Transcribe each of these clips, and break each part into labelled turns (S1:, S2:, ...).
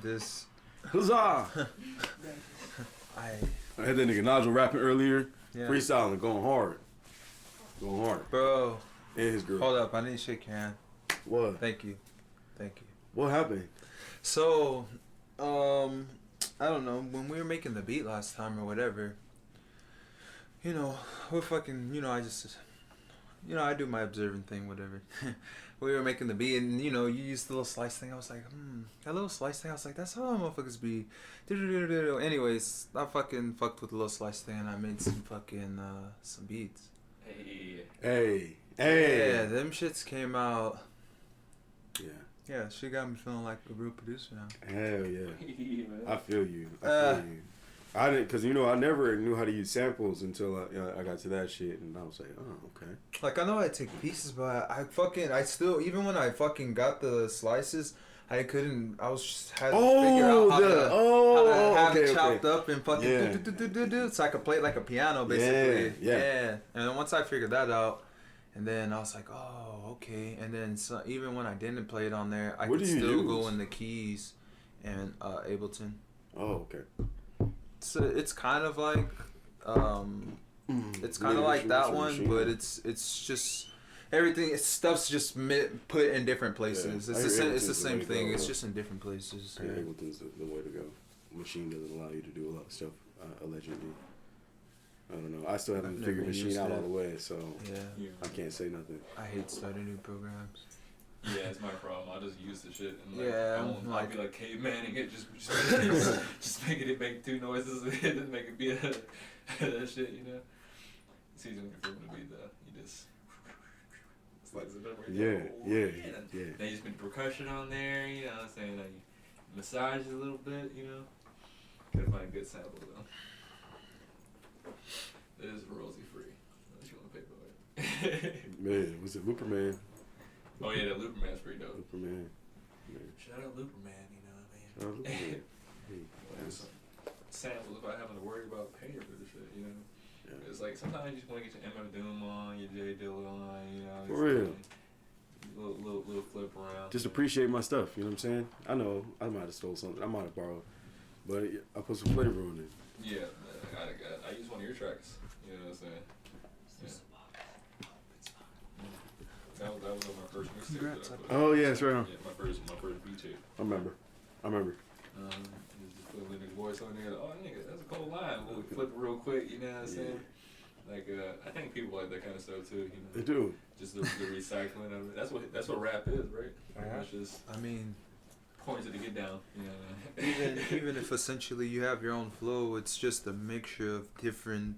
S1: This.
S2: Huzzah!
S1: I
S2: had that nigga Nigel rapping earlier.
S1: Yeah.
S2: Freestyling, going hard. Going hard.
S1: Bro.
S2: And his girl.
S1: Hold up, I need to shake your hand.
S2: What?
S1: Thank you.
S2: What happened?
S1: So, I don't know. When we were making the beat last time or whatever, you know, we're fucking, you know, I do my observing thing, whatever. We were making the beat, and you know, you used the little slice thing. I was like, that little slice thing. I was like, that's how motherfuckers be. Anyways, I fucking fucked with the little slice thing, and I made some fucking some beats.
S2: Hey.
S1: Yeah, them shits came out.
S2: Yeah.
S1: Yeah, she got me feeling like a real producer now.
S2: Hell yeah. I feel you. I didn't, cause you know I never knew how to use samples until I got to that shit, and I was like, oh, okay.
S1: Like I know I take pieces, but I still, even when I fucking got the slices, I couldn't. I was just had to figure out how to have it chopped up and fucking do. So I could play it like a piano, basically. Yeah. And then once I figured that out, and then I was like, oh, okay. And then even when I didn't play it on there, I could still go in the keys and Ableton.
S2: Oh, okay.
S1: So it's kind of like it's kind of like that one, but it's just everything. Stuff's just put in different places. Yeah. It's the same thing. It's just in different places.
S2: Yeah. Ableton's the way to go. Machine doesn't allow you to do a lot of stuff. Allegedly, I don't know. I still haven't figured Machine out all the way, so I can't say nothing.
S1: I hate starting new programs.
S3: Yeah, it's my problem. I just use the shit and
S1: I'll
S3: be like cavemaning it, just making it make two noises and then make it be that shit, you know. It's easy when you're flipping the beat though. You just slice it up right there.
S2: Yeah.
S3: Then you just put percussion on there, you know what I'm saying? Like you massage it a little bit, you know. Gotta find a good sample though. It is royalty free. Unless you want to pay for it.
S2: Man, was it Looper Man?
S3: Oh yeah, that Looper Man's pretty dope.
S2: Looper Man.
S3: Shout out Looper Man, you know what I mean?
S2: Shout out Looper Man.
S3: Some samples without having to worry about paying for the shit, you know? Yeah. It's like sometimes you just want to get your MF Doom on, your J Dilla on, you know?
S2: For real.
S3: Little flip around.
S2: Just appreciate my stuff, you know what I'm saying? I know I might have stole something, I might have borrowed, but I put some flavor on it.
S3: Yeah, I use one of your tracks, you know what I'm saying? That was on my first mixtape.
S2: Oh yeah, that's right.
S3: Yeah, my first beat tape.
S2: I remember.
S3: Just put a nigga's voice on there. Oh nigga, that's a cold line. We'll flip it real quick. You know what I'm saying? Like I think people like that kind of stuff too. You know.
S2: They do.
S3: Just the recycling of it. That's what rap is, right? It's just.
S1: I mean.
S3: Points it to get down. You know.
S1: even if essentially you have your own flow, it's just a mixture of different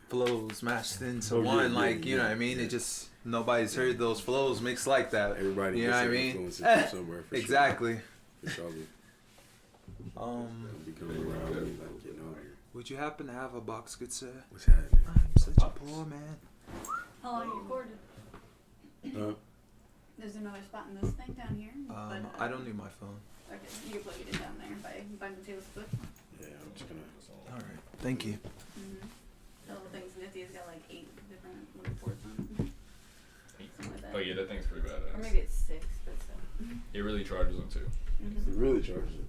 S1: flows matched into one. You know what I mean? It just. Nobody's heard those flows mixed like that.
S2: Everybody,
S1: you know what I mean?
S2: From somewhere for
S1: exactly.
S2: Sure. Be coming around me like getting over here.
S1: Would you happen to have a box good set?
S2: What's happening?
S1: I'm such a poor man.
S4: How long you recorded? There's another spot in this thing down here.
S1: I don't need my phone.
S4: Okay, you can plug it in down there by Mateo's foot.
S2: Yeah, I'm just gonna.
S1: All right. Thank you.
S4: The little thing's nifty. It's got like 8 different little ports on it.
S3: Oh yeah, that thing's pretty badass.
S4: Or maybe it's 6, but so.
S3: It really charges them too.
S2: It really charges it.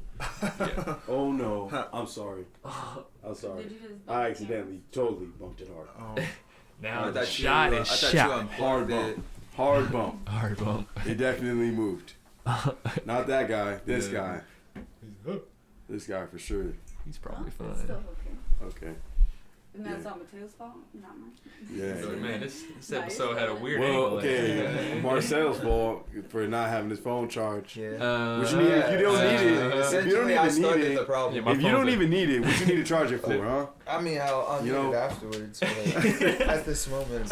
S3: Yeah.
S2: Oh no, I'm sorry. I'm sorry. I accidentally totally bumped it hard.
S1: Oh.
S3: Now
S1: the
S3: shot is shot.
S2: Hard bump. Hard bump.
S3: Hard bump.
S2: It definitely moved. Not that guy. This guy. This guy for sure.
S3: He's probably fine.
S4: It's still okay.
S2: Okay.
S4: And that's all Mateo's fault, not mine.
S2: Yeah.
S3: So, man, this episode had a weird angle.
S2: Well, okay. Marcel's fault for not having his phone charged.
S1: Yeah.
S2: Which you need, if you don't need it, if you don't even need it,
S1: the problem.
S2: if you don't even need it, what you need to charge it for, huh?
S1: I mean, I'll need it afterwards. But at this moment,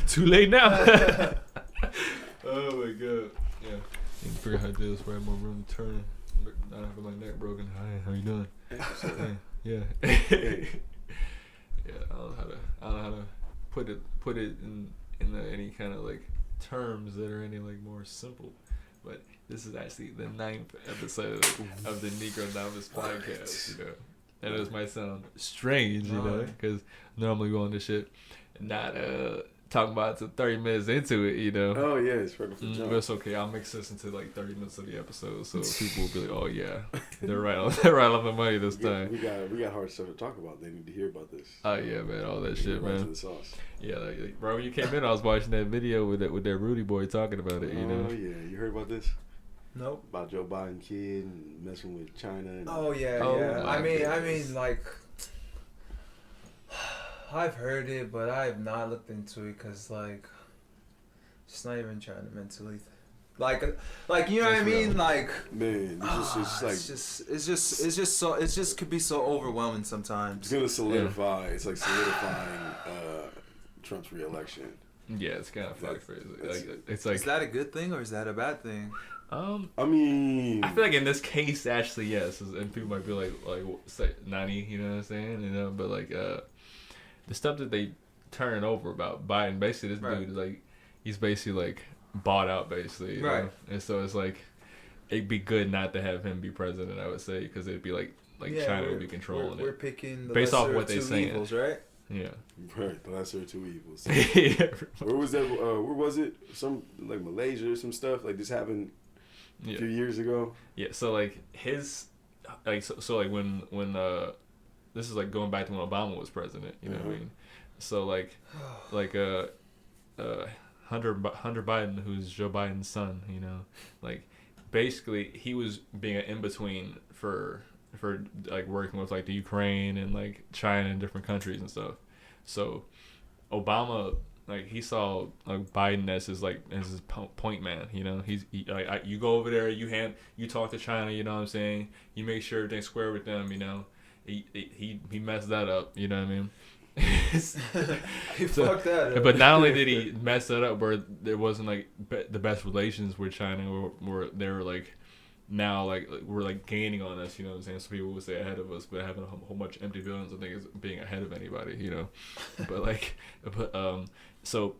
S3: too late now. Oh my god. Yeah. You can figure out how to do this where I have more room to turn. Not having my neck broken. Hi, how you doing? Yeah. Yeah, I don't know how to put it in any kind of like terms that are any like more simple. But this is actually the 9th episode of the Negrodamus podcast, you know. And this might sound strange, you know, because normally we go on this shit and not talking about it 30 minutes into it, you know.
S2: Oh yeah, it's right.
S3: But it's okay. I'll mix this into like 30 minutes of the episode, so people will be like, "Oh yeah, they're right on the money this time."
S2: We got hard stuff to talk about. They need to hear about this.
S3: Oh yeah, man, all that shit, man.
S2: To the sauce.
S3: Yeah, like, bro, when you came in, I was watching that video with that Rudy boy talking about it. You know.
S2: Oh yeah, you heard about this?
S1: Nope.
S2: About Joe Biden kid and messing with China. And
S1: Yeah. I mean, like, I've heard it, but I have not looked into it because, like, just not even trying to mentally, like you know what I mean?
S2: Real.
S1: Like,
S2: man,
S1: it's just could be so overwhelming sometimes.
S2: It's gonna solidify. Yeah. It's like solidifying Trump's reelection.
S3: Yeah, it's kind of fucked. It's like,
S1: is that a good thing or is that a bad thing?
S2: I mean,
S3: I feel like in this case, actually, yes, and people might be like say 90, you know what I'm saying? You know, but like the stuff that they turn over about Biden, basically, this dude is like, he's basically like bought out, basically, you know? And so it's like it'd be good not to have him be president, I would say, because it'd be like China would be controlling it.
S1: We're picking the
S3: based off what
S1: they're saying, evils, right?
S2: Yeah. Right, the lesser of two evils.
S3: Yeah.
S2: Where was that? Where was it? Some like Malaysia or some stuff like this happened a few years ago. Yeah. So like his, like so like when this is like going back to when Obama was president. You know what I mean? So like Hunter Biden, who's Joe Biden's son. You know, like basically he was being an in between for like working with like the Ukraine and like China and different countries and stuff. So Obama, like, he saw like Biden as his point man, you know. You go over there, you talk to China, you know what I'm saying, you make sure everything's square with them, you know. He messed that up, you know what I mean.
S1: He fucked that up.
S3: But not only did he mess that up where there wasn't like the best relations with China, where they were like now like we're like gaining on us, you know what I'm saying? So people would say ahead of us, but having a whole bunch of empty buildings, I think, is being ahead of anybody, you know. So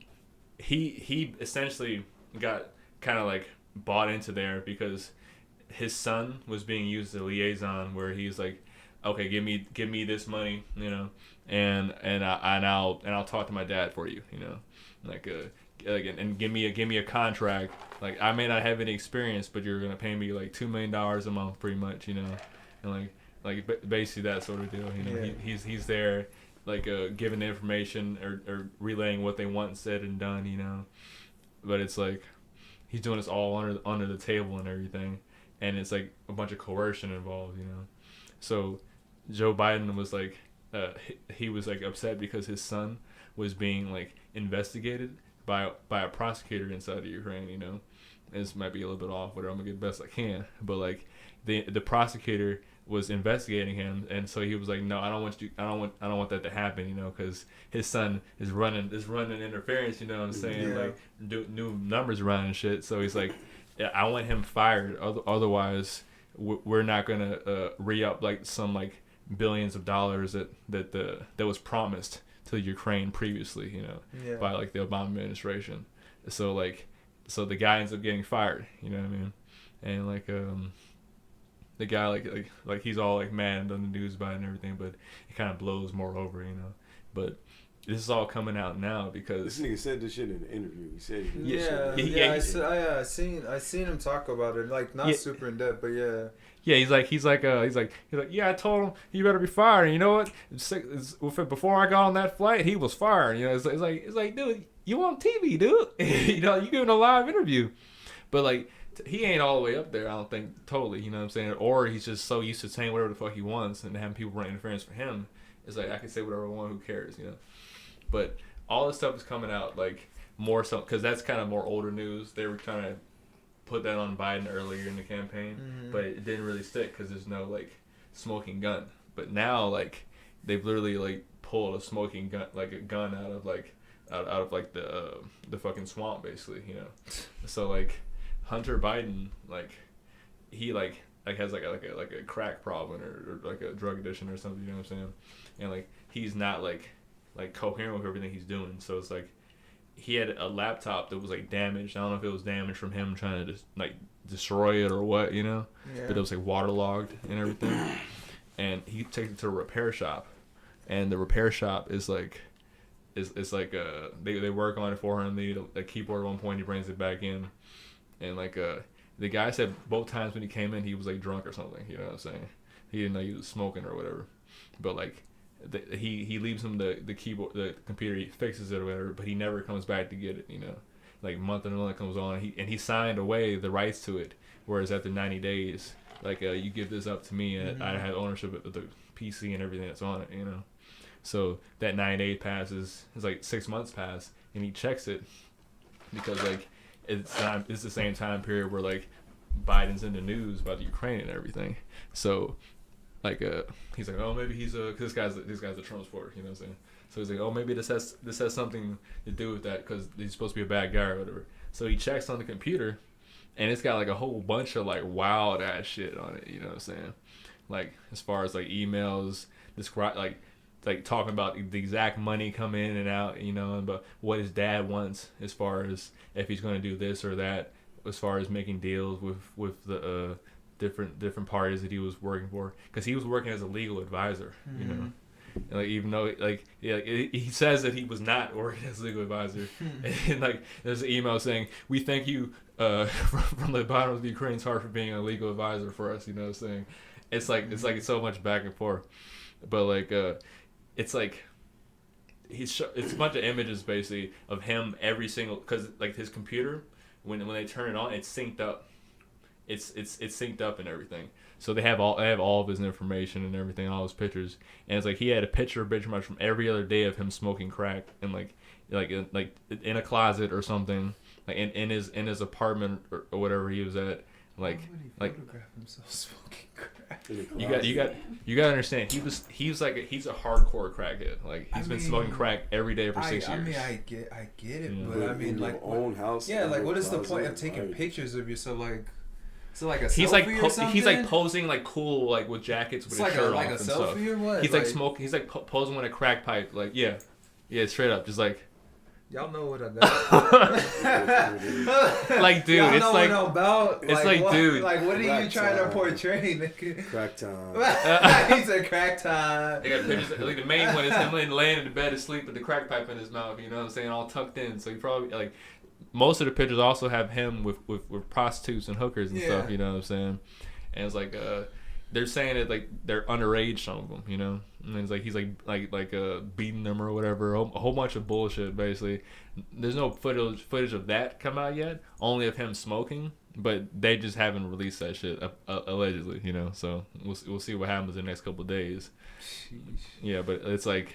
S3: he essentially got kind of like bought into there because his son was being used as a liaison, where he's like, okay, give me this money, you know, and I'll talk to my dad for you, you know, and give me a contract. Like, I may not have any experience, but you're gonna pay me like $2 million a month, pretty much, you know, and like basically that sort of deal. You know, he's there, like giving the information or relaying what they want said and done, you know, but it's like he's doing this all under the table and everything, and it's like a bunch of coercion involved, you know. So Joe Biden was like, he was like upset because his son was being like investigated by a prosecutor inside of Ukraine, you know. This might be a little bit off, but I'm gonna get the best I can. But like the prosecutor was investigating him, and so he was like, no, I don't want that to happen, you know, because his son is running interference, you know what I'm saying, like new numbers around and shit. So he's like, yeah, I want him fired, otherwise we're not gonna re-up like some like billions of dollars that was promised to Ukraine previously, you know, by like the Obama administration. So the guy ends up getting fired, you know what I mean? And like the guy like he's all like mad on the news about it and everything, but it kind of blows more over, you know. But this is all coming out now because
S2: this nigga said this shit in an interview. He said
S1: I seen him talk about it, like not super in depth, but yeah.
S3: Yeah, he's like, yeah, I told him you better be fired. And you know what? Before I got on that flight, he was fired. You know, it's like, dude, you on TV, dude. You know, you giving a live interview, but like he ain't all the way up there. I don't think totally. You know what I'm saying? Or he's just so used to saying whatever the fuck he wants and having people run interference for him. It's like I can say whatever I want. Who cares? You know. But all this stuff is coming out like more so because that's kind of more older news. They were trying to put that on Biden earlier in the campaign, but it didn't really stick because there's no like smoking gun. But now like they've literally like pulled a smoking gun, like a gun out of like the fucking swamp, basically, you know. So like Hunter Biden, like he like has like a crack problem or like a drug addiction or something, you know what I'm saying? And like he's not like coherent with everything he's doing. So it's like he had a laptop that was like damaged. I don't know if it was damaged from him trying to just like destroy it or what, you know. But it was like waterlogged and everything. And he takes it to a repair shop, and the repair shop is like
S2: it's like they work on it for him. They need a keyboard at one point. He brings it back in, and like the guy said both times when he came in he was like drunk or something. You know what I'm saying? He didn't know he was smoking or whatever. But like he leaves him the keyboard, the computer. He fixes it or whatever. But he never comes back to get it. You know, like month and month comes on. He signed away the rights to it. Whereas after 90 days, like you give this up to me, and I have ownership of the PC and everything that's on it. You know. So that 9 days passes. It's like 6 months pass, and he checks it because like it's the same time period where like Biden's in the news about the Ukraine and everything. So like he's like, oh, maybe he's cause this guy's a Trump supporter, you know what I'm saying? So he's like, oh, maybe this has something to do with that because he's supposed to be a bad guy or whatever. So he checks on the computer, and it's got like a whole bunch of like wild ass shit on it, you know what I'm saying? Like as far as like emails, describe like talking about the exact money coming in and out, you know, but what his dad wants as far as if he's going to do this or that, as far as making deals with the different parties that he was working for, because he was working as a legal advisor, you know, and, like even though like he says that he was not working as a legal advisor, and like there's an email saying we thank you from the bottom of the Ukraine's heart for being a legal advisor for us, you know what I'm saying? It's like so much back and forth, but like it's like it's a bunch of images basically of him every single, because like his computer when they turn it on, it's synced up. It's synced up and everything. So they have all of his information and everything, all his pictures. And it's like he had a picture pretty much from every other day of him smoking crack and like in a closet or something, like in his apartment or whatever he was at. Like
S1: photograph himself smoking crack.
S2: You got to understand, he's a hardcore crackhead. Like he's been smoking crack every day for 6 years.
S1: I mean, I get it,
S2: Yeah.
S1: but I mean, like,
S5: own house.
S1: yeah, like, what is the point of taking pictures of yourself? Like, so like a
S2: he's
S1: selfie
S2: like
S1: or something?
S2: he's like posing like cool like with jackets with his shirt off
S1: like a
S2: and
S1: selfie
S2: stuff.
S1: or what?
S2: He's like smoking. He's like posing with a crack pipe. Like yeah, straight up, just like.
S1: Y'all know what I got.
S2: Like, dude,
S1: y'all
S2: it's
S1: know
S2: like
S1: what I'm about.
S2: it's like
S1: what,
S2: dude,
S1: like what are you
S5: crack
S1: trying to
S5: time.
S1: portray, nigga?
S5: Crack time.
S1: He said crack time.
S2: They got pictures. Like the main one is him laying in the bed asleep with the crack pipe in his mouth. You know what I'm saying? All tucked in. So you probably like most of the pictures also have him with prostitutes and hookers and stuff. You know what I'm saying? And it's like they're saying that like they're underage, some of them. You know, and it's like he's like beating them or whatever. A whole bunch of bullshit basically. There's no footage of that come out yet. Only of him smoking. But they just haven't released that shit allegedly, you know. So we'll see what happens in the next couple of days.
S1: Sheesh.
S2: Yeah, but it's like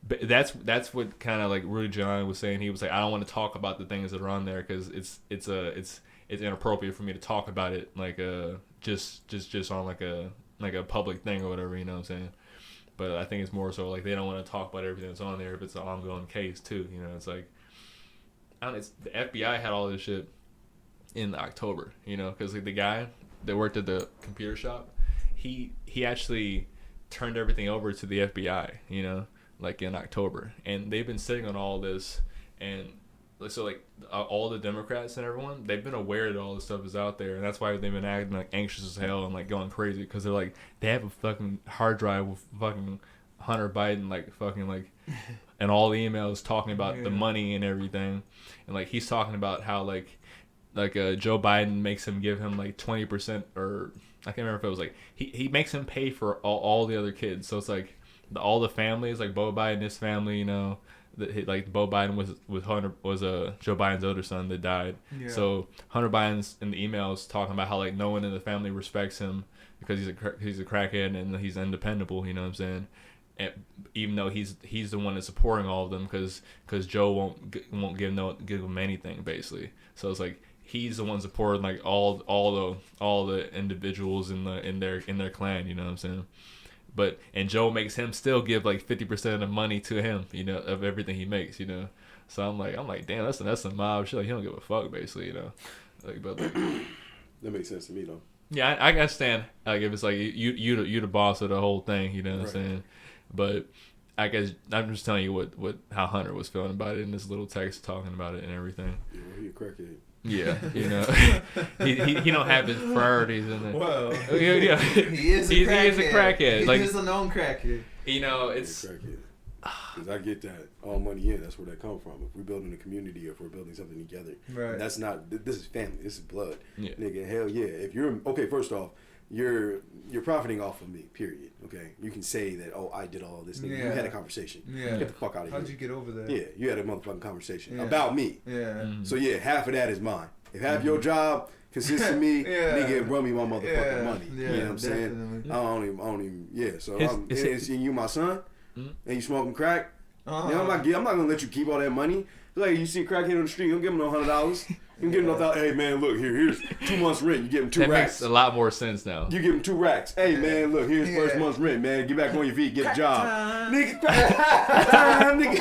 S2: that's what kind of like Rudy Giuliani was saying. He was like, I don't want to talk about the things that are on there because it's inappropriate for me to talk about it like just on like a public thing or whatever, you know what I'm saying. But I think it's more so like they don't want to talk about everything that's on there if it's an ongoing case too, you know. It's like the FBI had all this shit in October, you know, because like the guy that worked at the computer shop, he actually turned everything over to the FBI, you know, like in October, and they've been sitting on all this, and so like all the Democrats and everyone, they've been aware that all this stuff is out there, and that's why they've been acting like anxious as hell and like going crazy because they're like they have a fucking hard drive with fucking Hunter Biden like fucking like and all the emails talking about the money and everything, and like he's talking about how like Joe Biden makes him give him like 20% or I can't remember if it was like he makes him pay for all the other kids, so it's like all the families like Bo Biden, his family, you know. Like Bo Biden was Joe Biden's older son that died. Yeah. So Hunter Biden's in the emails talking about how like no one in the family respects him because he's a crackhead and he's independable. You know what I'm saying? And even though he's the one that's supporting all of them because Joe won't give him anything basically. So it's like he's the one supporting like all the individuals in their clan. You know what I'm saying? And Joe makes him still give like 50% of the money to him, you know, of everything he makes, you know. So I'm like, damn, that's some mob shit. Like, he don't give a fuck, basically, you know. Like, but like,
S5: that makes sense to me though.
S2: Yeah, I understand. Like if it's like you the boss of the whole thing, you know what I'm saying. But I guess I'm just telling you how Hunter was feeling about it in this little text talking about it and everything.
S5: Yeah, he a crackhead.
S2: Yeah, you know, he don't have his priorities in it.
S1: Well,
S2: yeah,
S1: he is a crackhead.
S2: He is a crackhead.
S1: He
S2: like,
S1: is a known crackhead.
S2: You know, it's
S5: Because I get that all money in. That's where that come from. If we're building a community, or if we're building something together,
S1: Right.
S5: that's not. This is family. This is blood.
S2: Yeah.
S5: Nigga, hell yeah. If you're okay, first off, you're profiting off of me. Period. Okay. You can say that. Oh, I did all this. Nigga. You
S1: Yeah.
S5: had a conversation.
S1: Yeah.
S5: Get the fuck out of here.
S1: How'd you get over there?
S5: Yeah, you had a motherfucking conversation
S1: Yeah.
S5: about me.
S1: Yeah.
S5: So yeah, half of that is mine. If half your job consists of me,
S1: Yeah.
S5: nigga, run me my motherfucking money.
S1: Yeah,
S5: You know what I'm saying?
S1: definitely.
S5: I don't even. Yeah. So
S2: His-
S5: and you my son, and you smoking crack.
S1: Uh-huh.
S5: Yeah, I'm not gonna let you keep all that money. Like you see a crackhead on the street, you don't give him no $100. You can give him no hey man, look here's 2 months rent. You give him 2
S2: That
S5: racks.
S2: makes a lot more sense now.
S5: You give him 2 racks. Hey man, look here's first month's rent, man. Get back on your feet, get a job, nigga. Crack time, nigga.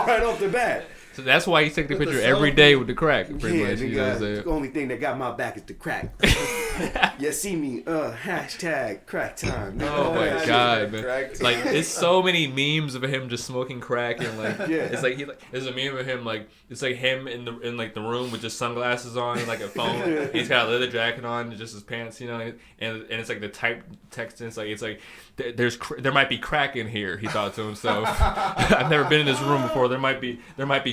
S5: Right off the bat.
S2: So that's why he took the
S1: With the
S2: picture every
S1: selfie.
S2: day with the crack. Pretty
S5: Yeah,
S2: much. You know what I'm
S5: nigga.
S2: saying?
S5: The only thing that got my back is the crack. You see me, hashtag crack time. nigga.
S2: Oh my
S1: Hashtag
S2: god, man!
S1: crack.
S2: Like, it's so many memes of him just smoking crack and like,
S5: Yeah.
S2: it's like there's a meme of him like it's like him in the room with just sunglasses on and like a phone. And he's got a leather jacket on, and just his pants, you know, and it's like the type text. And it's like there might be crack in here. He thought to himself. I've never been in this room before. There might be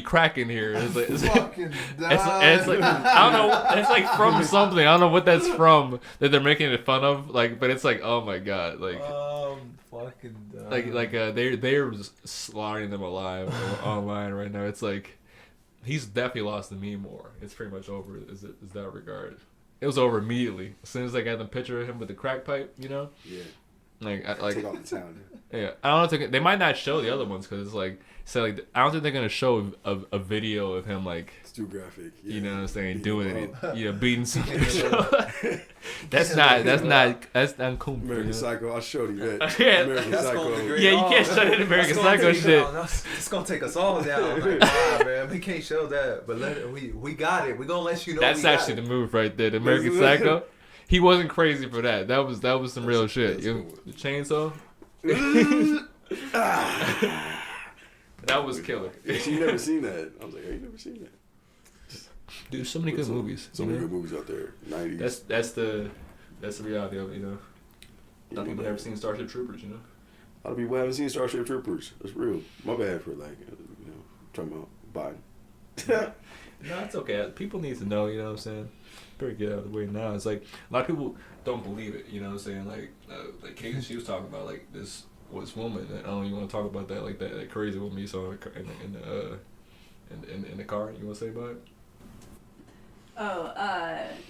S2: crack in here. It's like,
S1: Fucking
S2: it's like I don't know. It's like from something. I don't know what that's from that they're making it fun of. Like, but it's like, oh my god, like
S1: fucking done.
S2: they're slaughtering them alive online right now. It's like he's definitely lost the meme war. It's pretty much over. Is that regard? It was over immediately as soon as I got the picture of him with the crack pipe. You know,
S5: Yeah.
S2: like
S5: Take off the town.
S2: yeah. I don't think they might not show the other ones because it's like I don't think they're gonna show a video of him like.
S5: It's too graphic. Yeah.
S2: You know what I'm saying?
S5: Beating
S2: Doing
S5: him
S2: it,
S5: up.
S2: beating something. That's uncomfortable.
S5: American Psycho. I showed you that.
S2: Yeah.
S5: American
S1: That's
S5: Psycho.
S1: gonna be great.
S2: Yeah, you can't show that American
S1: That's gonna
S2: Psycho
S1: take-
S2: shit.
S1: no, it's gonna take us all down. Like, nah, man, we can't show that. But we got it. We gonna let you know.
S2: That's
S1: we got
S2: actually
S1: it.
S2: the move right there. The American Psycho. He wasn't crazy for that. That was some real shit.
S5: that's
S2: You,
S5: cool.
S2: the chainsaw. That was killer.
S5: You never seen that. I was like, hey, you never seen that.
S2: Dude, so many good
S5: So-
S2: movies.
S5: So
S2: you
S5: many
S2: know?
S5: good movies out there. 90s.
S2: That's the reality of it. You know, a lot
S5: Yeah,
S2: of people
S5: man.
S2: never seen Starship Troopers. You know.
S5: A lot of people haven't seen Starship Troopers. That's real. My bad for talking about Biden.
S2: No, it's okay. People need to know, you know what I'm saying? Better get out of the way now. It's like a lot of people don't believe it, you know what I'm saying? Like Casey, she was talking about like this woman. And I don't even want to talk about that, like that crazy woman you saw in the car. You want to say about it?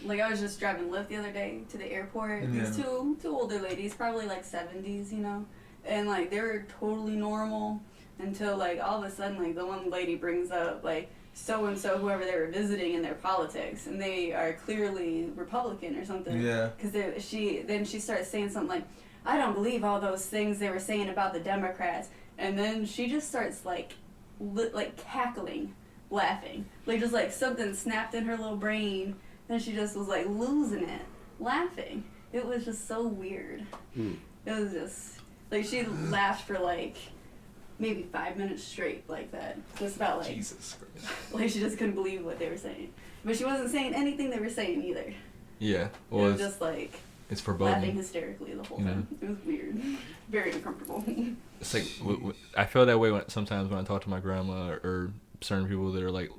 S4: Like I was just driving Lyft the other day to the airport.
S1: Yeah.
S4: These two older ladies, probably like 70s, you know, and like they were totally normal until like all of a sudden like the one lady brings up like so and so whoever they were visiting in their politics, and they are clearly Republican or something.
S1: Yeah.
S4: Because she starts saying something like, I don't believe all those things they were saying about the Democrats, and then she just starts like cackling, laughing, like just like something snapped in her little brain, and she just was like losing it, laughing. It was just so weird. It was just like she laughed for like maybe 5 minutes straight like that, just about like
S2: Jesus Christ.
S4: like she just couldn't believe what they were saying, but she wasn't saying anything they were saying either.
S2: Yeah.
S4: It
S2: Well,
S4: was
S2: it's,
S4: just like
S2: it's
S4: laughing
S2: foreboding.
S4: hysterically the whole
S2: You know?
S4: time. It was weird, very uncomfortable.
S2: It's like I feel that way sometimes when I talk to my grandma or certain people that are like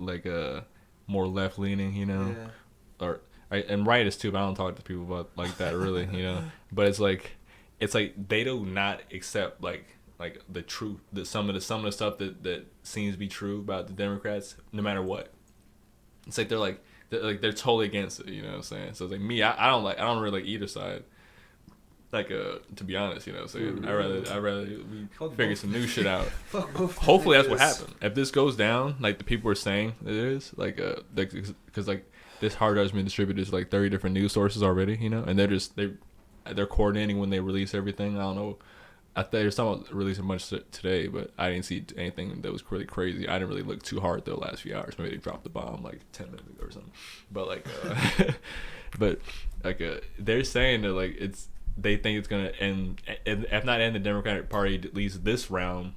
S2: more left leaning, you know,
S1: Yeah.
S2: and rightist too. But I don't talk to people about like that really, you know. But it's like they do not accept like the truth, some of the stuff that seems to be true about the Democrats, no matter what. It's like they're totally against it, you know what I'm saying? So it's like me, I don't really like either side. Like to be honest, you know what I'm saying? I'd rather we figure some new shit out.
S1: Fuck both.
S2: Hopefully that's what
S1: niggas.
S2: happened. If this goes down, like the people are saying it is, because this hard drive's been distributed to like 30 different news sources already, you know, and they're coordinating when they release everything. I don't know. I thought they were talking about releasing a bunch today, but I didn't see anything that was really crazy. I didn't really look too hard the last few hours. Maybe they dropped the bomb like 10 minutes ago or something. But they're saying that like they think it's gonna end, if not end the Democratic Party, at least this round,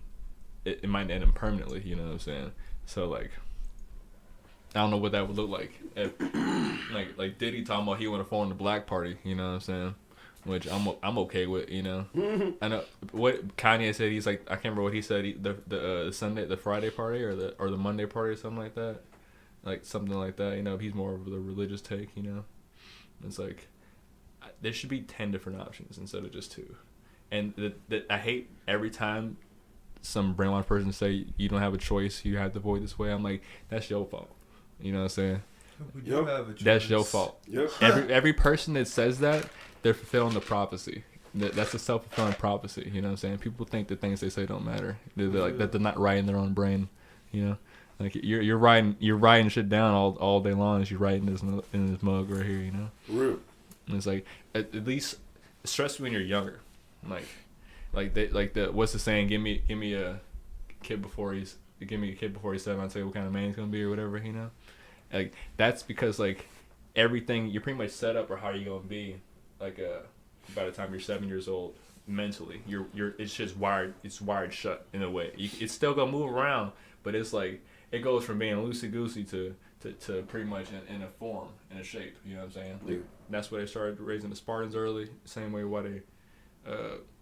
S2: it might end them permanently. You know what I'm saying? So like, I don't know what that would look like. If, like Diddy talking about he want to form the Black Party. You know what I'm saying? which I'm okay with, you know. I know what Kanye said. He's like, I can't remember what he said. The Friday party or the Monday party or something like that, like something like that. You know, he's more of the religious take. You know, it's like there should be 10 different options instead of just 2. And I hate every time some brainwashed person say you don't have a choice, you have to vote this way. I'm like, that's your fault. You know what I'm saying?
S1: We do have a choice.
S2: That's your fault.
S5: Yep.
S2: Every person that says that, they're fulfilling the prophecy. That's a self-fulfilling prophecy. You know what I'm saying? People think the things they say don't matter. They're like that. They're not right in their own brain. You know, like you're writing shit down all day long as you're writing this in this mug right here. You know.
S5: Real.
S2: And it's like at least stress when you're younger, like what's the saying? Give me a kid before he's 7. I'll tell you what kind of man he's gonna be or whatever. You know, like that's because like everything you're pretty much set up for how you're gonna be. Like by the time you're 7 years old, mentally, it's just wired. It's wired shut in a way. It's still gonna move around, but it's like it goes from being loosey goosey to pretty much in a form, in a shape. You know what I'm saying? Like, that's why they started raising the Spartans early. Same way why they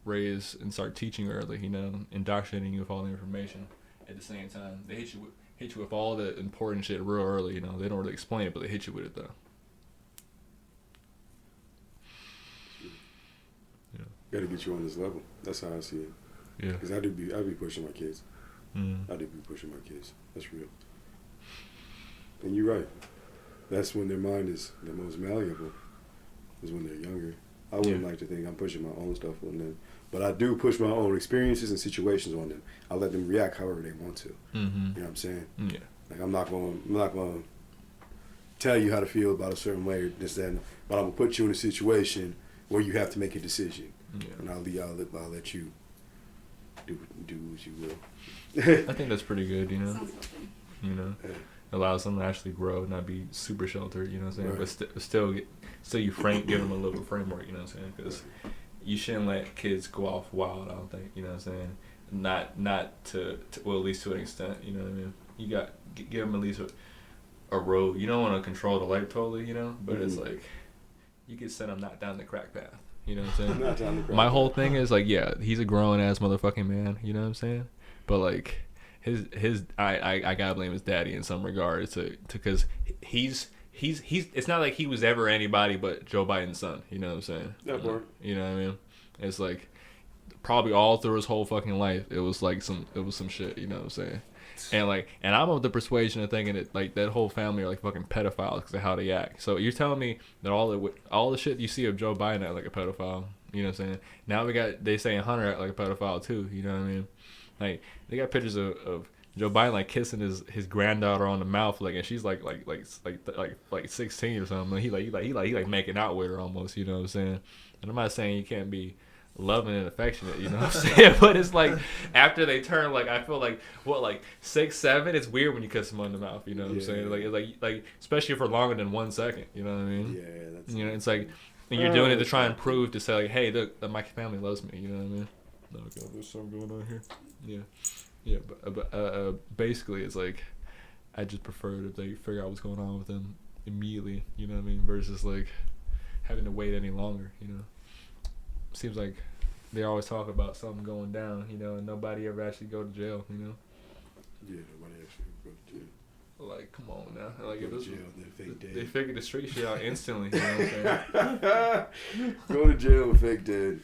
S2: raise and start teaching early. You know, indoctrinating you with all the information. At the same time, they hit you with all the important shit real early. You know, they don't really explain it, but they hit you with it though.
S5: Got to get you on this level. That's how I see it.
S2: Yeah.
S5: Because I be pushing my kids.
S2: Mm.
S5: I do be pushing my kids. That's real. And you're right. That's when their mind is the most malleable. Is when they're younger. I wouldn't like to think I'm pushing my own stuff on them, but I do push my own experiences and situations on them. I let them react however they want to.
S2: Mm-hmm.
S5: You know what I'm saying?
S2: Yeah.
S5: Like I'm not going to tell you how to feel about a certain way or this that, but I'm gonna put you in a situation where you have to make a decision.
S2: Yeah.
S5: And I'll let you do what you will.
S2: I think that's pretty good, you know.
S4: Sounds lovely.
S2: You know,
S5: Yeah.
S2: allows them to actually grow, not be super sheltered. You know what I'm saying?
S5: Right.
S2: But still you give them a little framework. You know what I'm saying? Because you shouldn't let kids go off wild. I don't think. You know what I'm saying? Not to well, at least to an extent. You know what I mean? You got give them at least a road. You don't want to control the life totally. You know, but it's like you can send them not down the crack path. You know what I'm saying?
S5: Not down the crack
S2: My
S5: path.
S2: whole thing is like, yeah, he's a grown ass motherfucking man. You know what I'm saying? But like, I gotta blame his daddy in some regards because he's it's not like he was ever anybody but Joe Biden's son. You know what I'm saying?
S5: That part.
S2: You know what I mean? It's like probably all through his whole fucking life, it was some shit. You know what I'm saying? And I'm of the persuasion of thinking that like that whole family are like fucking pedophiles because of how they act. So you're telling me that all the shit you see of Joe Biden act like a pedophile. You know what I'm saying? Now they saying Hunter act like a pedophile too. You know what I mean? Like they got pictures of Joe Biden like kissing his granddaughter on the mouth, like, and she's like 16 or something. He like making out with her almost. You know what I'm saying? And I'm not saying you can't be loving and affectionate, you know what I'm saying? But it's like after they turn, like I feel like 6, 7, it's weird when you kiss them on the mouth. You know what I'm saying? Like especially for longer than 1 second. You know what I mean?
S5: Yeah, that's.
S2: You know, it's like and you're doing it to try and prove to say like, hey, look, my family loves me. You know what I mean? Okay, there's something going on here. Yeah, but basically it's like I just prefer if they figure out what's going on with them immediately. You know what I mean? Versus like having to wait any longer. You know, seems like they always talk about something going down. You know, and nobody ever actually go to jail. You know.
S5: Yeah, nobody actually go to jail.
S2: Like, come on now. Like, if
S5: Go to
S2: this,
S5: jail, then fake dead.
S2: they figured the street shit out instantly. You know what I'm saying?
S5: Go to jail and fake dead.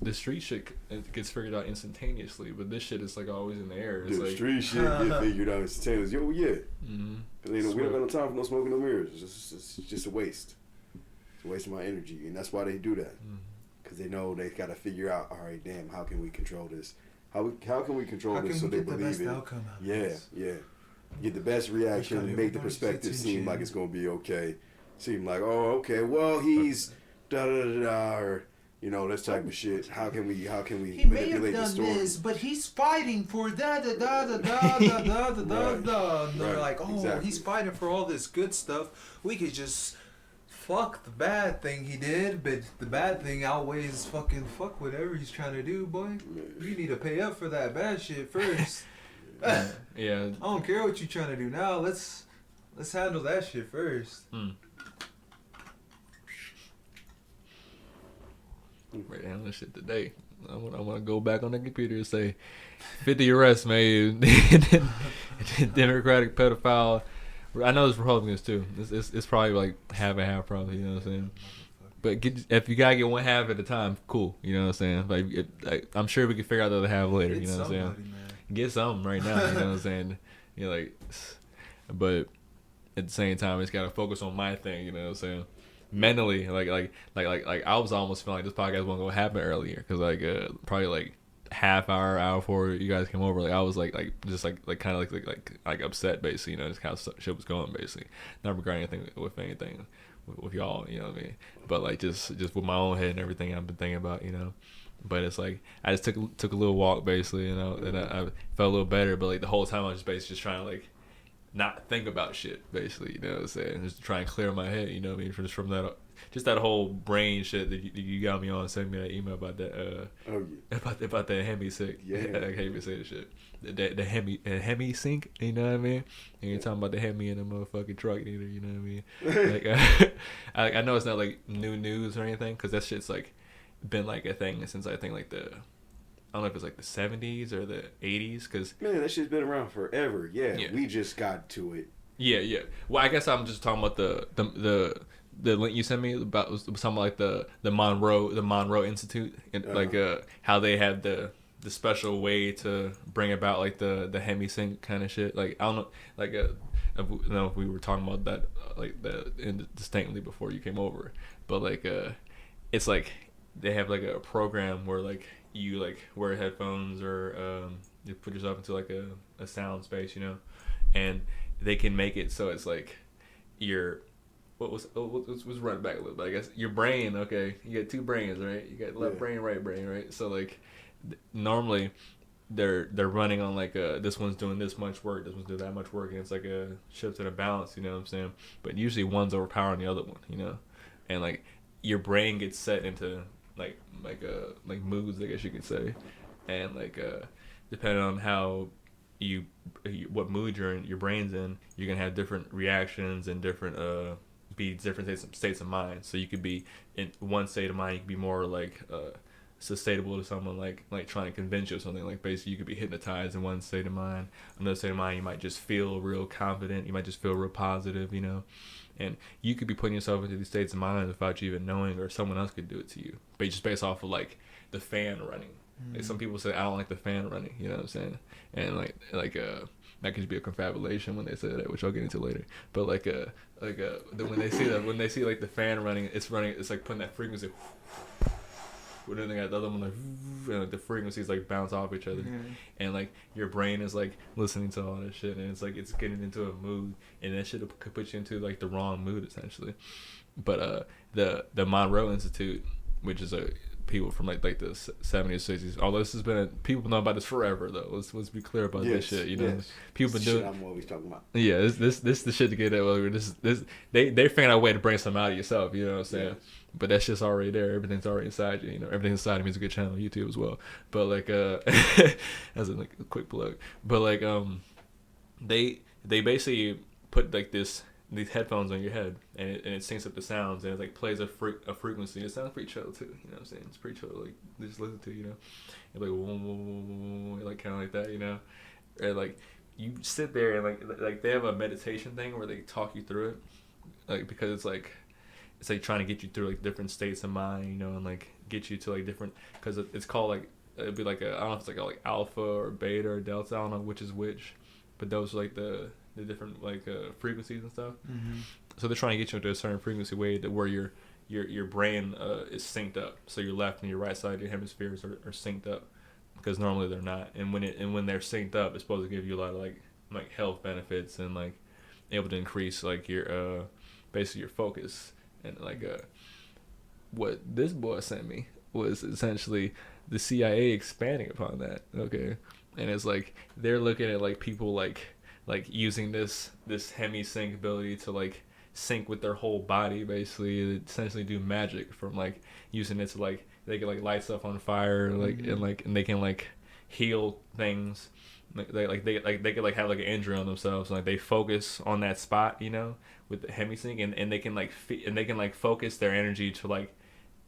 S2: The street shit gets figured out instantaneousally, but this shit is like always in the air. It's
S5: The
S2: like,
S5: street shit get figured out instantaneously. Yo, yeah.
S2: mm-hmm.
S5: Cause we don't got no time for no smoking, no mirrors. It's just a waste. It's a waste of my energy, and that's why they do that. Because they know they got to figure out. All right, damn, how can we control this? How can we control this so they believe it?
S1: Outcome out of
S5: Yeah,
S1: this?
S5: yeah. Get the best reaction,
S1: Gotta
S5: make the
S1: everybody's
S5: perspective seem
S1: attention.
S5: like it's gonna be okay. Seem like, oh, okay, well he's da da da da, or you know, this type of shit. How can we
S1: He may have
S5: manipulate the
S1: done
S5: story?
S1: this, but he's fighting for da da da da da da da da da da. And they're
S5: Right,
S1: like, oh,
S5: exactly.
S1: he's fighting for all this good stuff. We could just fuck the bad thing he did, but the bad thing outweighs fucking fuck whatever he's trying to do, boy. You need to pay up for that bad shit first.
S2: yeah.
S1: I don't care what you're trying to do now. Let's handle that shit first.
S2: Ready to handle this shit today. I want to go back on the computer and say 50 arrests made. And then Democratic pedophile. I know there's Republicans too. It's probably like half and half, probably. You know what I'm saying? But if you gotta get one half at a time, cool. You know what I'm saying? Like I'm sure we can figure out the other half later. You know what I'm saying?
S1: Man.
S2: Get something right now. You know what I'm saying? You're like, but at the same time, it's gotta focus on my thing. You know what I'm saying? Mentally, like I was almost feeling like this podcast wasn't gonna happen earlier because probably like half hour before you guys came over, like I was like kind of like upset basically, you know, just how shit was going basically, not regarding anything with y'all, you know what I mean, but like just with my own head and everything I've been thinking about, you know. But it's like I just took a little walk basically, you know, and I felt a little better, but like the whole time I was just basically just trying to like not think about shit basically, you know what I'm saying, just try and clear my head, you know what I mean, from that, just that whole brain shit that you got me on, sending me that email about that about the Hemi-Sync, I can't even say the shit, the Hemi-Sync, you know what I mean, and you're talking about the Hemi in the motherfucking truck either, you know what I mean, like I know it's not like new news or anything, because that shit's like been like a thing since I think like I don't know if it's like the 70s or the 80s, because
S5: man, that shit's been around forever. Yeah, we just got to it.
S2: Yeah. Well, I guess I'm just talking about the link you sent me about, was talking about like the Monroe Institute, and like how they had the special way to bring about like the Hemi-Sync kind of shit. Like I don't know, like I don't know if we were talking about that like that distinctly before you came over, but like it's like they have like a program where like you like wear headphones or you put yourself into like a sound space, you know, and they can make it so it's like your let's run back a little bit. I guess your brain, okay, you got two brains, right? You got left brain, right brain, right? So like normally they're running on like this one's doing this much work, this one's doing that much work, and it's like a shift and a balance, you know what I'm saying? But usually one's overpowering the other one, you know, and like your brain gets set into like moods, I guess you could say, and like depending on how you what mood your brain's in, you're gonna have different reactions and different states of mind. So you could be in one state of mind, you could be more like sustainable to someone like trying to convince you of something. Like basically you could be hypnotized in one state of mind. Another state of mind, you might just feel real confident, you might just feel real positive, you know. And you could be putting yourself into these states of mind without you even knowing, or someone else could do it to you, but just based off of like the fan running. Like some people say I don't like the fan running, you know what I'm saying, and like that could be a confabulation when they say that, which I'll get into later. But when they see like the fan running, it's like putting that frequency. But then they got the other one like, and like the frequencies like bounce off each other, and like your brain is like listening to all this shit, and it's like it's getting into a mood, and that shit could put you into like the wrong mood essentially. But the Monroe Institute, which is people from like the 70s, 60s. Although this has been people know about this forever though. Let's be clear about this shit. You know, people been doing.
S5: I'm always talking about.
S2: Yeah, this the shit to get that. Well, they figured out a way to bring something out of yourself. You know what I'm saying? Yes. But that shit's already there. Everything's already inside you. You know, everything inside of me is a good channel on YouTube as well. But like as a like a quick plug. But like they basically put like these headphones on your head, and it syncs up the sounds, and it like plays a frequency. It sounds pretty chill too, you know what I'm saying? It's pretty chill, like just listen to, you know, and like whoa, like kind of like that, you know, and like you sit there and like they have a meditation thing where they talk you through it, like because it's like trying to get you through like different states of mind, you know, and like get you to like different, because it's called like it'd be like I don't know if it's like alpha or beta or delta, I don't know which is which, but those are like the different like frequencies and stuff. Mm-hmm. So they're trying to get you into a certain frequency way that where your brain is synced up. So your left and your right side of your hemispheres are synced up, because normally they're not. And when they're synced up, it's supposed to give you a lot of like health benefits and like able to increase like your basically your focus. And like what this boy sent me was essentially the CIA expanding upon that. Okay, and it's like they're looking at like people like using this Hemi-Sync ability to like sync with their whole body, basically essentially do magic, from like using it to like they can like light stuff on fire, like and they can like heal things, they could like have like an injury on themselves, and like they focus on that spot, you know, with the Hemi-Sync, and they can like focus their energy to like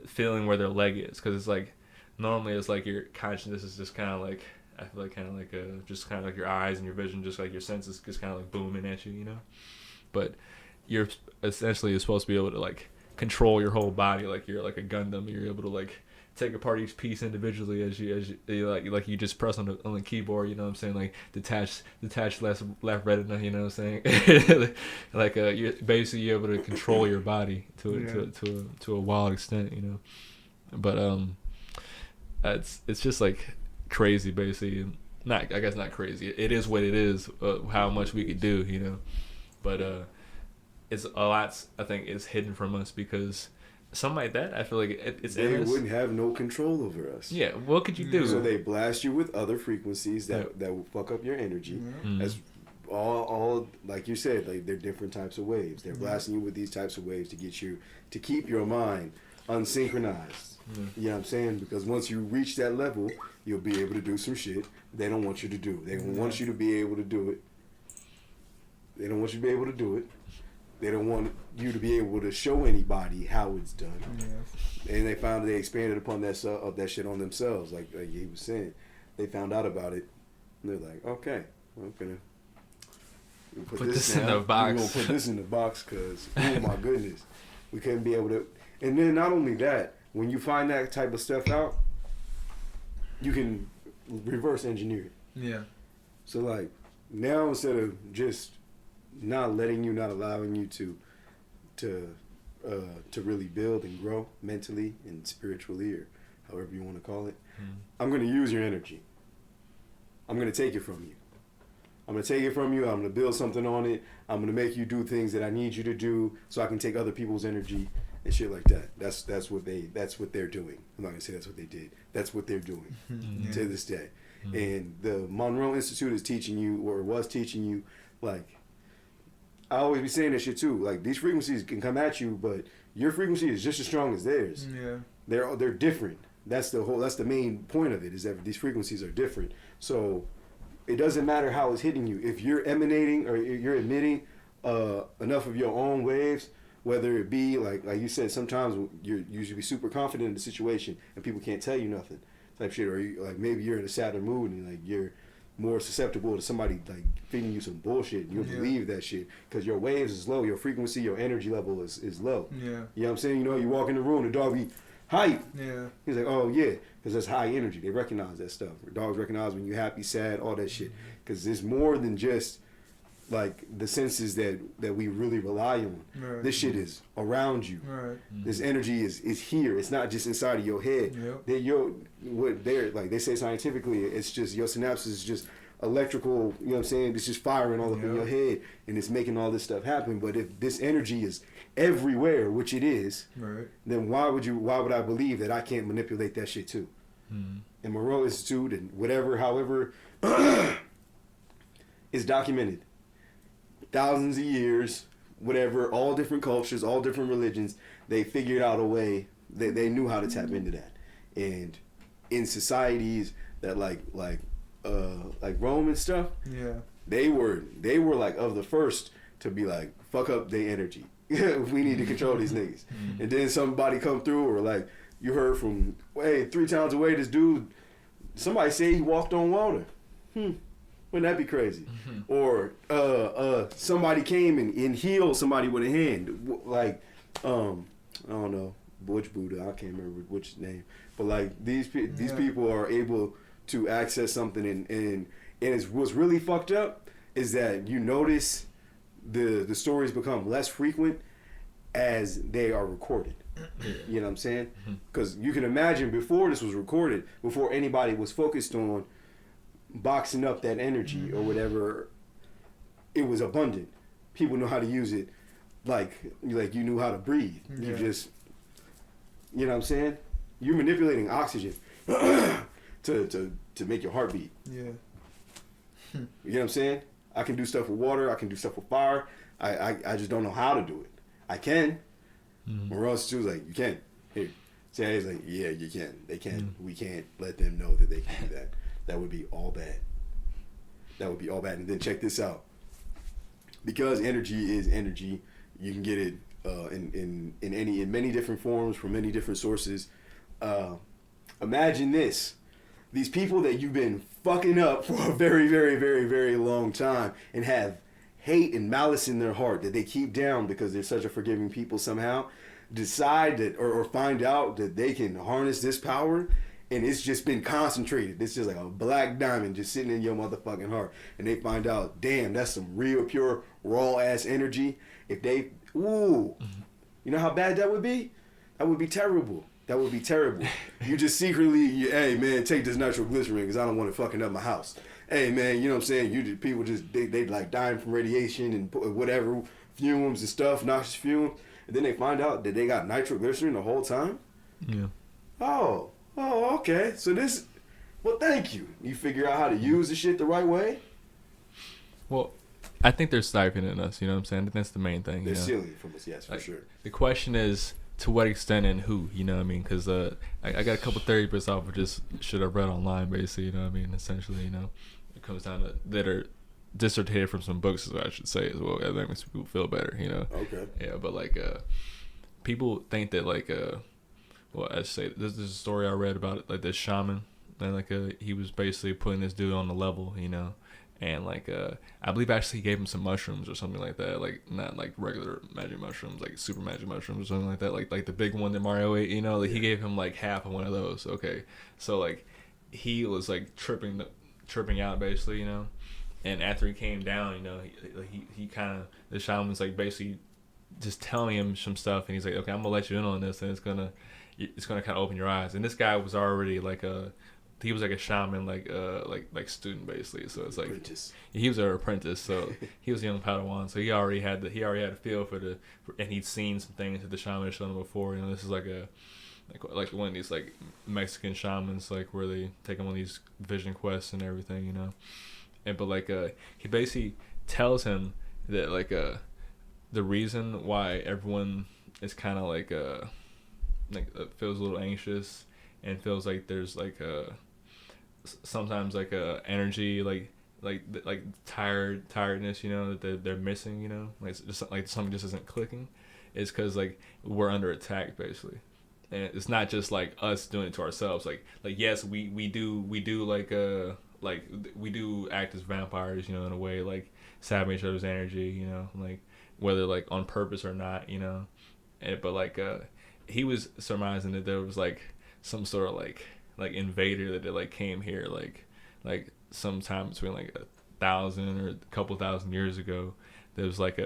S2: feeling where their leg is, because it's like normally it's like your consciousness is just kind of like, I feel like kind of like just kind of like your eyes and your vision, just like your senses just kind of like booming at you, you know. But you're essentially supposed to be able to like control your whole body, like you're like a Gundam. You're able to like take apart each piece individually as you like you just press on the keyboard, you know what I'm saying, like detach left retina, you know what I'm saying. Like you're basically able to control your body to a wild extent, you know. But it's just like crazy, basically. Not, I guess not crazy, it is what it is, how much we could do, you know. But it's a lot, I think, is hidden from us, because something like that, I feel like it's
S5: they
S2: in us.
S5: wouldn't have no control over us.
S2: Yeah, what could you do?
S5: So they blast you with other frequencies that will fuck up your energy.
S2: Mm-hmm.
S5: As all like you said, like they're different types of waves. They're blasting you with these types of waves to keep your mind unsynchronized. You know what I'm saying? Because once you reach that level, you'll be able to do some shit they don't want you to do. They want you to be able to do it. They don't want you to be able to do it. They don't want you to be able to show anybody how it's done. Yeah. And they expanded upon that shit on themselves, like he was saying. They found out about it, and they're like, okay, I'm gonna put this
S2: in the box.
S5: We're gonna put this in the box, because, oh my goodness, we couldn't be able to. And then not only that, when you find that type of stuff out, you can reverse engineer it.
S1: Yeah.
S5: So like now, instead of just not allowing you to really build and grow mentally and spiritually, or however you want to call it, I'm going to use your energy. I'm going to take it from you. I'm going to build something on it. I'm going to make you do things that I need you to do, so I can take other people's energy and shit like that. That's what they're doing. I'm not going to say that's what they did. That's what they're doing to this day. And the Monroe Institute is teaching you, or was teaching you, like, I always be saying that shit too. Like, these frequencies can come at you, but your frequency is just as strong as theirs. Yeah. They're different. That's the main point of it, is that these frequencies are different. So it doesn't matter how it's hitting you. If you're emanating or you're emitting enough of your own waves, whether it be like you said, sometimes you should be super confident in the situation and people can't tell you nothing type shit, or maybe you're in a sadder mood and like you're more susceptible to somebody like feeding you some bullshit, and you'll believe that shit because your waves is low, your frequency, your energy level is low. Yeah. You know what I'm saying? You know, you walk in the room, the dog be hype. Yeah. He's like, oh yeah, because that's high energy. They recognize that stuff. Dogs recognize when you're happy, sad, all that shit. Because it's more than just like the senses that we really rely on. Right. This shit is around you. Right. This energy is here. It's not just inside of your head. Yep. They say scientifically, it's just your synapses is just electrical, you know what I'm saying? It's just firing all up in your head, and it's making all this stuff happen. But if this energy is everywhere, which it is, right, then why would I believe that I can't manipulate that shit too? And Monroe Institute and however is documented. Thousands of years, whatever, all different cultures, all different religions, they figured out a way, they knew how to tap into that. And in societies that like Rome and stuff, they were like of the first to be like, fuck up their energy. We need to control these niggas. And then somebody come through, or like you heard from, hey, 3 towns away, this dude, somebody say he walked on water. Wouldn't that be crazy? Or somebody came and healed somebody with a hand. Like, I don't know, Butch Buddha, I can't remember which name. But like these people are able to access something, and what's really fucked up is that you notice the stories become less frequent as they are recorded. You know what I'm saying? Because you can imagine before this was recorded, before anybody was focused on boxing up that energy or whatever, it was abundant. People know how to use it, like you knew how to breathe. You just, you know what I'm saying? You're manipulating oxygen to make your heart beat. You know what I'm saying? I can do stuff with water. I can do stuff with fire. I just don't know how to do it. I can. Monroe Institute was like, you can. Here. CIA's like, yeah, you can. They can. We can't let them know that they can do that. That would be all bad. And then check this out. Because energy is energy, you can get it in many different forms from many different sources. Imagine this: these people that you've been fucking up for a very, very, very, very long time and have hate and malice in their heart that they keep down because they're such a forgiving people somehow, decide that or find out that they can harness this power, and it's just been concentrated. It's just like a black diamond just sitting in your motherfucking heart. And they find out, damn, that's some real pure raw ass energy. If they, you know how bad that would be? That would be terrible. That would be terrible. You just secretly, hey man, take this nitroglycerin because I don't want it fucking up my house. Hey man, you know what I'm saying? People just they like dying from radiation and whatever fumes and stuff, noxious fumes, and then they find out that they got nitroglycerin the whole time.
S2: Yeah.
S5: Oh, okay. So this, well, thank you. You figure out how to use the shit the right way.
S2: Well, I think they're siphoning us. You know what I'm saying? That's the main thing.
S5: They're stealing from us, yes, for
S2: like,
S5: sure.
S2: The question is, to what extent and who, you know what I mean? Because I got a couple theories off of just shit I've read online, basically, you know what I mean? Essentially, you know, it comes down to that are dissertated from some books, I should say, as well. That makes people feel better, you know?
S5: Okay.
S2: Yeah, but, like, people think that, like, well, I should say, this is a story I read about it, like, this shaman, and, like, he was basically putting this dude on the level, you know? And like I believe actually he gave him some mushrooms or something like that, like not like regular magic mushrooms, like super magic mushrooms or something like that, like the big one that Mario ate, you know, like he gave him like half of one of those. Okay, so like he was like tripping out basically, you know, and after he came down, you know, he kind of, the shaman was like basically just telling him some stuff, and he's like, okay, I'm gonna let you in on this, and it's gonna kind of open your eyes. And this guy was already like he was like a shaman, like student basically. So it's like
S5: Apprentice.
S2: He was an apprentice. So he was a young Padawan. So he already had a feel for and he'd seen some things that the shaman had shown him before. You know, this is like one of these like Mexican shamans, like where they take him on these vision quests and everything. You know, but like he basically tells him that like the reason why everyone is kind of like feels a little anxious and feels like there's like sometimes like energy like tiredness, you know, that they're missing, you know, like just like something just isn't clicking, is because like we're under attack basically. And it's not just like us doing it to ourselves, like yes, we do like we do act as vampires, you know, in a way, like sapping each other's energy, you know, like whether like on purpose or not, you know. But like he was surmising that there was like some sort of like invader that like came here like sometime between like 1,000 or a couple thousand years ago. There was like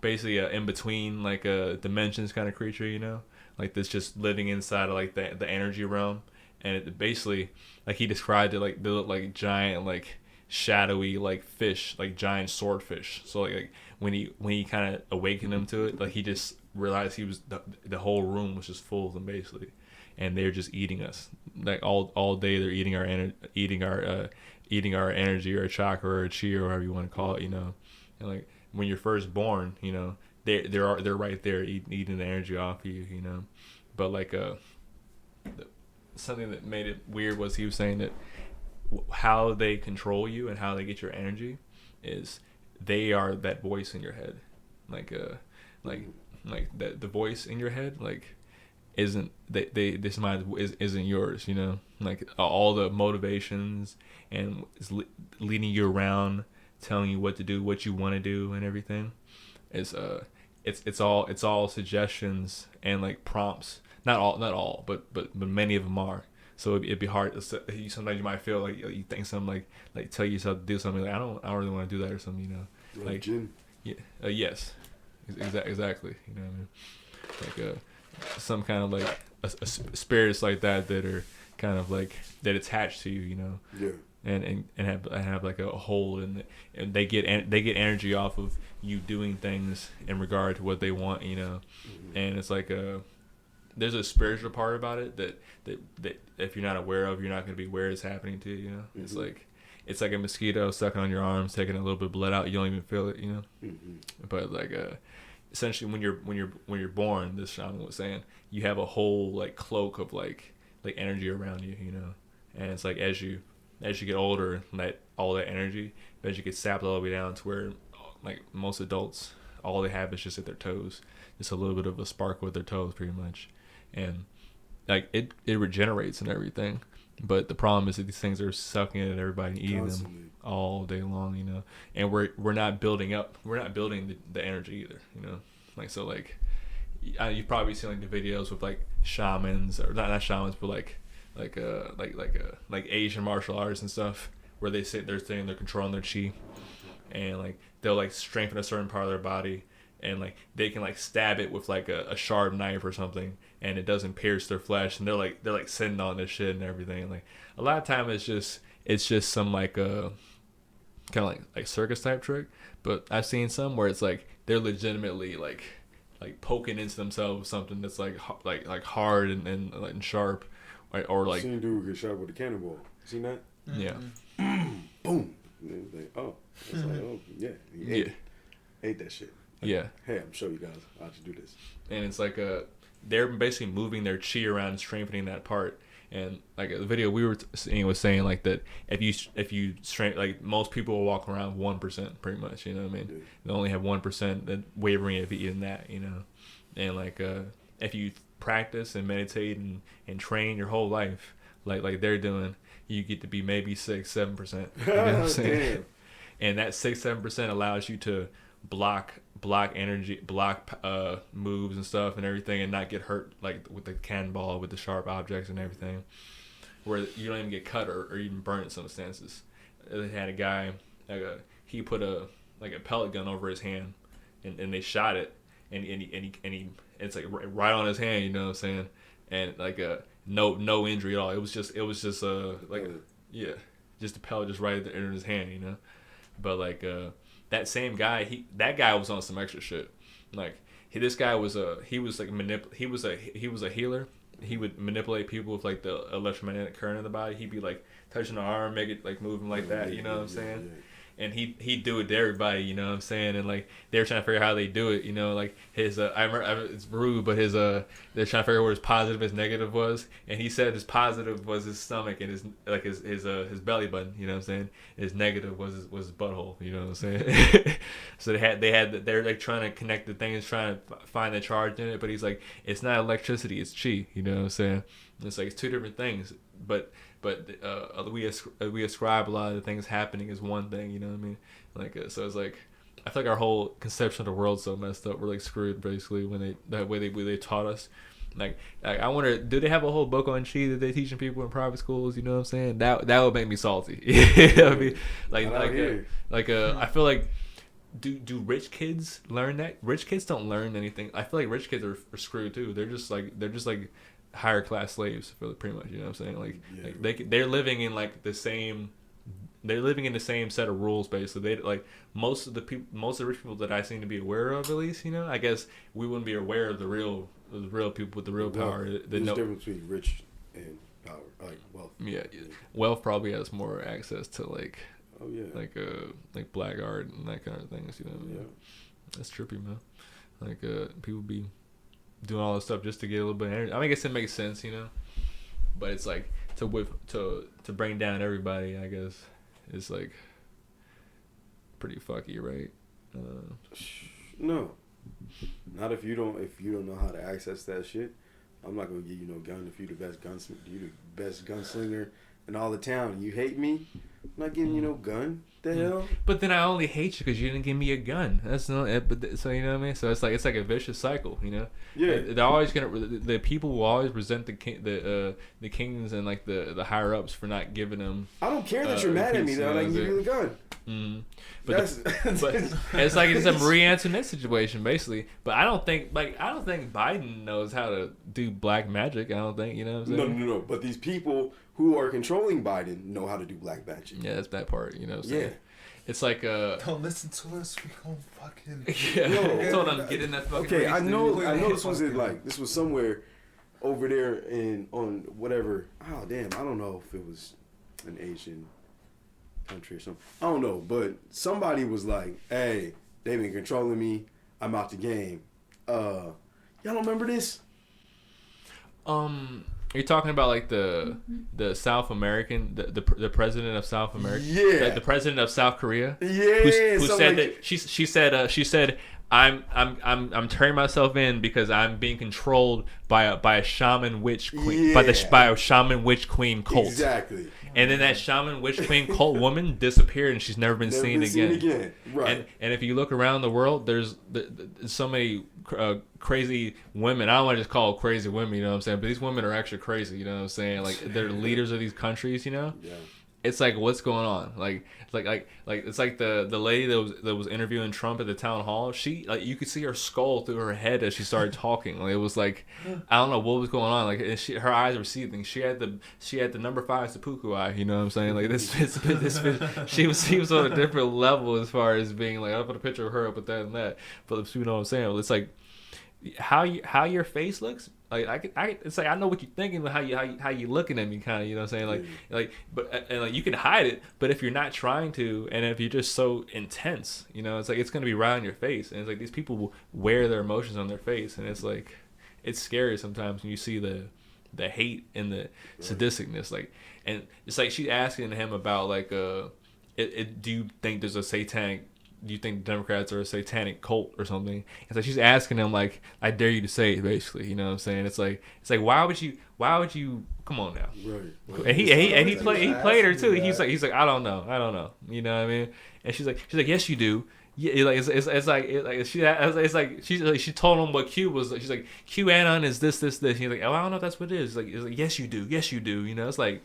S2: basically a in between like a dimensions kind of creature, you know, like that's just living inside of like the energy realm. And it basically, like he described it, like they look like giant like shadowy like fish, like giant swordfish. So like when he kind of awakened him to it, like he just realized he was the whole room was just full of them basically, and they're just eating us like all day. They're eating our energy or chakra or chi or whatever you want to call it, you know. And like when you're first born, you know, they're right there eating the energy off of you, you know. But like something that made it weird was he was saying that how they control you and how they get your energy is they are that voice in your head, like that the voice in your head like isn't this mind isn't yours, you know, like all the motivations and is leading you around, telling you what to do, what you want to do, and everything is it's all suggestions and like prompts. Not all, but many of them are. So it'd be hard. Sometimes you might feel like you think something like tell yourself to do something like I don't really want to do that or something, you know. Like
S5: gym.
S2: Yeah, yes, exactly. You know what I mean? Like some kind of like a spirits like that are kind of like that attach to you, you know.
S5: Yeah.
S2: And have like a hold, and they get energy off of you doing things in regard to what they want, you know. Mm-hmm. And it's like there's a spiritual part about it that if you're not aware of, you're not going to be aware it's happening to you, you know. Mm-hmm. It's like a mosquito sucking on your arms, taking a little bit of blood out. You don't even feel it, you know. Mm-hmm. But like essentially when you're born, this shaman was saying, you have a whole like cloak of like energy around you, you know. And it's like as you get older, that all that energy eventually gets sapped all the way down to where like most adults all they have is just at their toes, just a little bit of a sparkle with their toes, pretty much, and like it regenerates and everything. But the problem is that these things are sucking it at everybody and eating them all day long, you know. And we're not building the energy either, you know. Like so, like you've probably seen like the videos with like shamans or not shamans, but like Asian martial artists and stuff, where they're controlling their chi, and like they'll like strengthen a certain part of their body, and like they can like stab it with like a sharp knife or something, and it doesn't pierce their flesh, and they're like sitting on this shit and everything. And like a lot of time it's just some like kind of like circus type trick. But I've seen some where it's like they're legitimately like poking into themselves with something that's like hard and sharp, or like.
S5: Seen a dude get shot with a cannonball. Seen that?
S2: Yeah.
S5: Boom. And then like, oh, it's like, oh yeah, he ate that shit. Like,
S2: Yeah.
S5: Hey, I'm showing you guys how to do this.
S2: And it's like they're basically moving their chi around and strengthening that part. And like the video we were seeing was saying like that if you strength, like most people will walk around 1% pretty much, you know what I mean?
S5: Yeah.
S2: They only have 1% that wavering if eating that, you know. And like if you practice and meditate and train your whole life like they're doing, you get to be maybe 6-7%. You know what I'm saying?
S5: Damn.
S2: And that 6-7% allows you to block energy, block moves and stuff and everything, and not get hurt like with the cannonball, with the sharp objects and everything, where you don't even get cut or even burn in some instances. They had a guy, he put a pellet gun over his hand, and they shot it, and he it's like right on his hand, you know what I'm saying, and like no injury at all. It was just just a pellet just right in his hand, you know, but like that same guy, that guy was on some extra shit. Like this guy was a healer. He would manipulate people with like the electromagnetic current in the body. He'd be like touching the arm, make it like moving like that. You know what I'm saying?
S5: Yeah.
S2: And he'd do it to everybody. You know what I'm saying? And like they were trying to figure out how they do it. You know, like his I remember it's rude, but his they're trying to figure out what his positive, his negative was. And he said his positive was his stomach and his belly button. You know what I'm saying? His negative was his butthole. You know what I'm saying? So they're like trying to connect the things, trying to find the charge in it. But he's like, it's not electricity, it's chi. You know what I'm saying? And it's like it's two different things. But we ascribe a lot of the things happening as one thing, you know what I mean? Like so it's like I feel like our whole conception of the world's so messed up. We're like screwed basically when they taught us. Like I wonder, do they have a whole book on chi that they teaching people in private schools? You know what I'm saying? That would make me salty. You know what I mean? I feel like do rich kids learn that? Rich kids don't learn anything. I feel like rich kids are screwed too. They're just like higher class slaves for pretty much, you know what I'm saying? They're living in like the same set of rules basically. They like most of the rich people that I seem to be aware of, at least, you know. I guess we wouldn't be aware of the real people with the real power.
S5: There's a difference between rich and power, like wealth.
S2: Yeah. Wealth probably has more access to like like black art and that kind of things, you know.
S5: Yeah.
S2: That's trippy, man. Like people be doing all this stuff just to get a little bit of energy. I mean, I guess it makes sense, you know. But it's like to bring down everybody, I guess, is like pretty fucky, right?
S5: No, not if you don't know how to access that shit. I'm not gonna give you no gun if you the best gunslinger in all the town. And you hate me, I'm not giving you no gun. The hell?
S2: But then I only hate you because you didn't give me a gun. That's no. So you know what I mean. So it's like a vicious cycle. You know.
S5: Yeah.
S2: They're always the people will always resent the kings and like the higher ups for not giving them.
S5: I don't care that you're mad at me that I can give you the gun.
S2: But it's like it's a Marie Antoinette situation basically. But I don't think Biden knows how to do black magic. I don't think, you know what I'm saying?
S5: No. But these people who are controlling Biden know how to do black magic.
S2: Yeah, that's that part. You know what I'm saying?
S5: Yeah.
S2: It's like
S1: don't listen to us. We gon' fucking.
S2: Yeah. I told them get in that fucking.
S5: Okay,
S2: race,
S5: I know
S1: dude.
S5: this was somewhere over there on whatever. Oh damn, I don't know if it was an Asian country or something. I don't know, but somebody was like, "Hey, they've been controlling me. I'm out the game." Y'all don't remember this?
S2: Are you talking about like the South American, the president of South America?
S5: Yeah.
S2: Like the president of South Korea?
S5: Yeah.
S2: Who said that she said I'm turning myself in because I'm being controlled by a shaman witch queen by a shaman witch queen cult.
S5: Exactly.
S2: And then that shaman witch queen cult woman disappeared and she's never been seen again.
S5: Right.
S2: And if you look around the world, there's so many crazy women. I don't want to just call crazy women, you know what I'm saying? But these women are actually crazy, you know what I'm saying? Like they're leaders of these countries, you know?
S5: Yeah.
S2: It's like, what's going on? Like it's like the lady that was interviewing Trump at the town hall. She, like, you could see her skull through her head as she started talking. Like, it was like, I don't know what was going on. Like, and her eyes were seething. She had the number 5 seppuku eye. You know what I'm saying? Like this she was on a different level as far as being like, I'll put a picture of her up with that and that. But you know what I'm saying? Well, it's like how your face looks. Like it's like I know what you're thinking, but how you looking at me, kind of, you know what I'm saying? Like you can hide it, but if you're not trying to, and if you're just so intense, you know, it's like it's gonna be right on your face, and it's like these people will wear their emotions on their face, and it's like it's scary sometimes when you see the hate and the sadisticness, like, and it's like she's asking him about like do you think there's a satanic? Do you think the Democrats are a satanic cult or something? It's like she's asking him, like, I dare you to say it, basically. You know what I'm saying? It's like why would you come on now?
S5: Right.
S2: And he played her too. He's like I don't know. You know what I mean? And she's like yes you do. Yeah, like she told him what Q was. She's like QAnon is this. He's like, oh, I don't know if that's what it is. It's like yes you do. You know, it's like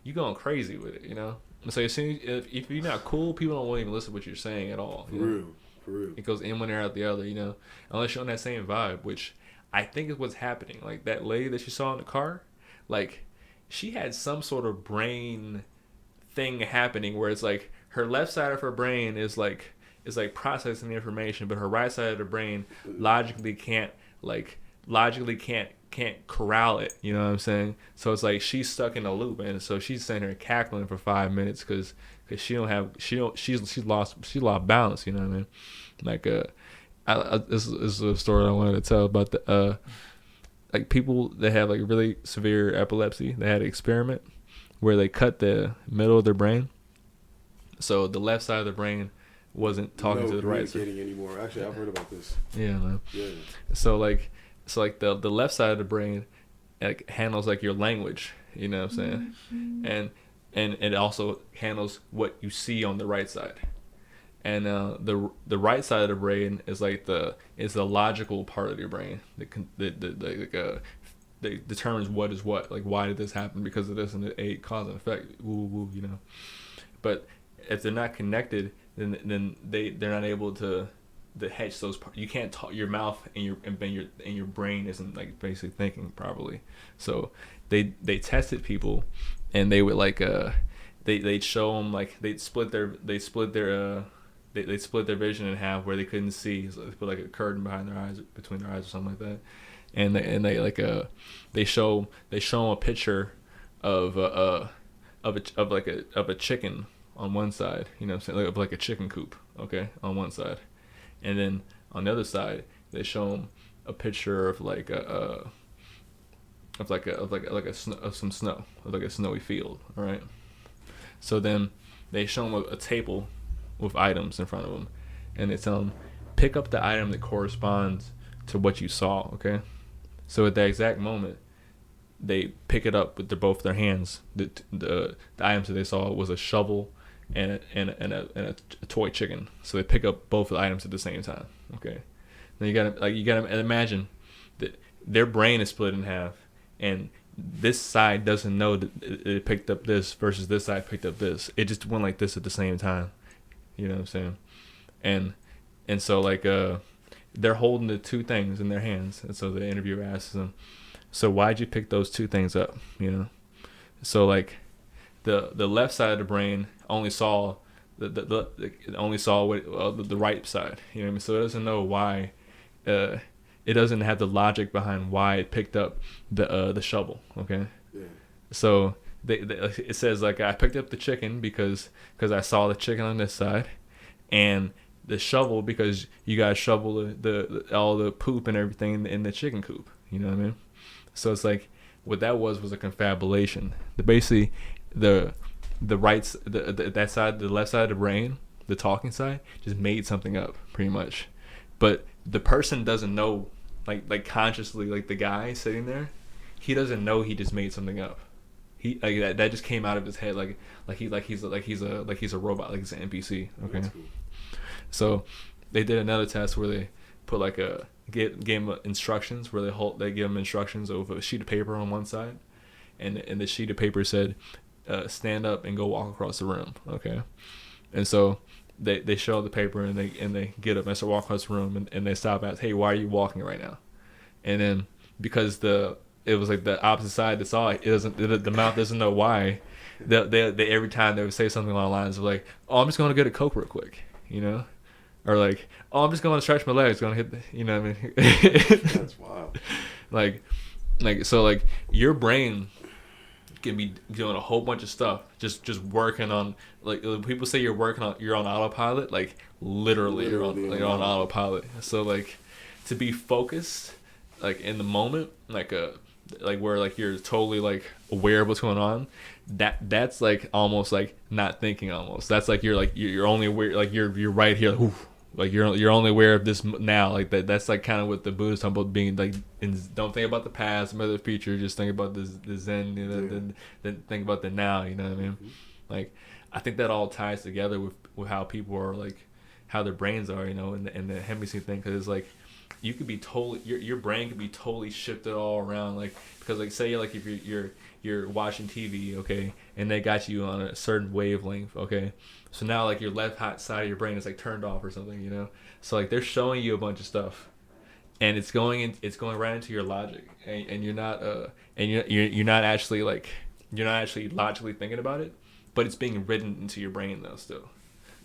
S2: you going crazy with it. You know. So as soon if you're not cool, people don't want to even listen to what you're saying at all.
S5: For real.
S2: It goes in one ear out the other, you know. Unless you're on that same vibe, which I think is what's happening. Like that lady that you saw in the car, like she had some sort of brain thing happening where it's like her left side of her brain is like processing the information, but her right side of the brain logically can't corral it, you know what I'm saying? So it's like she's stuck in a loop, and so she's sitting there cackling for 5 minutes because she's lost balance, you know what I mean? Like this is a story I wanted to tell about the like people that have like really severe epilepsy. They had an experiment where they cut the middle of their brain, so the left side of the brain wasn't talking to the right side
S5: anymore. Actually, I've heard about this.
S2: Yeah, man.
S5: Yeah.
S2: So the left side of the brain like handles like your language, you know what I'm saying? And it also handles what you see on the right side. And the right side of the brain is like the logical part of your brain that determines what is what, like why did this happen because of this, and a cause and effect, woo, you know. But if they're not connected, then they're not able to hedge those parts. You can't talk. Your mouth and your brain isn't like basically thinking properly. So they tested people, and they would like they'd show them like they'd split their vision in half where they couldn't see. So they put like a curtain behind their eyes, between their eyes or something like that, and they show them a picture of a chicken on one side, you know what I'm saying, like a chicken coop, okay, on one side. And then on the other side, they show them a picture of like some snow, of like a snowy field. All right. So then they show them a table with items in front of them, and they tell them pick up the item that corresponds to what you saw. Okay. So at that exact moment, they pick it up with both their hands. The items that they saw was a shovel and a toy chicken. So they pick up both the items at the same time. Okay. Now you gotta imagine that their brain is split in half, and this side doesn't know that it picked up this versus this side picked up this. It just went like this at the same time. You know what I'm saying? And so like they're holding the two things in their hands, and so the interviewer asks them, so why'd you pick those two things up? You know? So like the left side of the brain only saw the right side, you know what I mean? So it doesn't know why, it doesn't have the logic behind why it picked up the shovel, okay?
S5: Yeah.
S2: So it says like I picked up the chicken because I saw the chicken on this side, and the shovel because you guys shovel the all the poop and everything in the chicken coop, you know what I mean? So it's like what that was a confabulation. Basically the left side of the brain, the talking side, just made something up pretty much. but the person doesn't know, like consciously, like the guy sitting there, he doesn't know he just made something up. He like that just came out of his head, he's a robot, like he's an NPC. Okay,
S5: That's cool.
S2: so they did another test where they put like a gave him instructions where they give him instructions of a sheet of paper on one side, and the sheet of paper said, stand up and go walk across the room. Okay, and so they show the paper and they get up and start walking across the room and they stop and ask, hey, why are you walking right now? And then because it was like the opposite side that saw it, the mouth doesn't know why. They every time they would say something along the lines of like, oh, I'm just gonna get a Coke real quick, you know, or like, oh, I'm just gonna stretch my legs, gonna hit you know what I mean?
S5: That's wild.
S2: like so like your brain can be doing a whole bunch of stuff, just working on, like people say you're on autopilot, like literally you're on autopilot. So like to be focused, like in the moment, like where like you're totally like aware of what's going on, that's like almost like not thinking. Almost that's like you're only aware, like you're right here, like you're only aware of this now, like that's like kind of what the Buddha's talking about, being like don't think about the past or the future, just think about the Zen, you know, then think about the now, you know what I mean? Like I think that all ties together with how people are, like how their brains are, you know, and the Hemi-Sync thing, because it's like you could be totally, your brain could be totally shifted all around, like because like say like if you're watching TV, okay, and they got you on a certain wavelength, okay, so now like your left side of your brain is like turned off or something, you know, so like they're showing you a bunch of stuff and it's going right into your logic, and you're not you're not actually logically thinking about it, but it's being written into your brain though still.